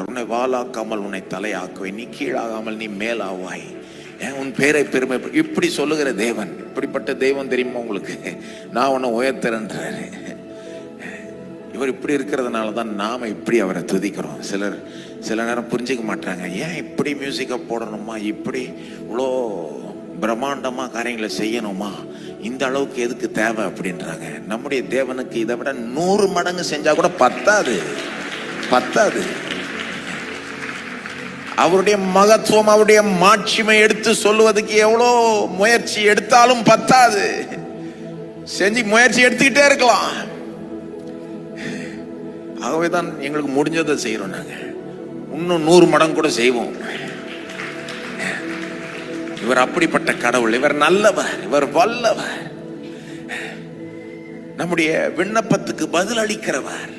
உன்னை வாளாக்காமல் உன்னை தலையாக்குவேன், நீ கீழாகாமல் நீ மேலாவாய், உன் பேரை பெருமை. இப்படி சொல்லுகிற தேவன், இப்படிப்பட்ட தெய்வம் தெரியுமா உங்களுக்கு? நான் உன்னை உயர்த்துறேன்றாரு. இவர் இப்படி இருக்கிறதுனால தான் நாம இப்படி அவரை துதிக்கிறோம். சில நேரம் புரிஞ்சுக்க மாட்டாங்க. ஏன் இப்படி மியூசிக்கை போடணுமா, இப்படி இவ்வளோ பிரம்மாண்டமா காரியங்களை செய்யணுமா, இந்த அளவுக்கு எதுக்கு தேவை அப்படின்றாங்க. நம்முடைய தேவனுக்கு இதை விட 100 மடங்கு செஞ்சா கூட பத்தாது. அவருடைய மகத்துவம், அவருடைய மாட்சிமை எடுத்து சொல்லுவதற்கு எவ்வளோ முயற்சி எடுத்தாலும் பத்தாது. செஞ்சு முயற்சி எடுத்துக்கிட்டே இருக்கலாம். ஆகவேதான் எங்களுக்கு முடிஞ்சதை செய்யறோம். நாங்க இன்னும் 100 மடங்கு கூட செய்வோம். இவர் அப்படிப்பட்ட கடவுள், இவர் நல்லவர், இவர் வல்லவர், நம்முடைய விண்ணப்பத்துக்கு பதில் அளிக்கிறவர்.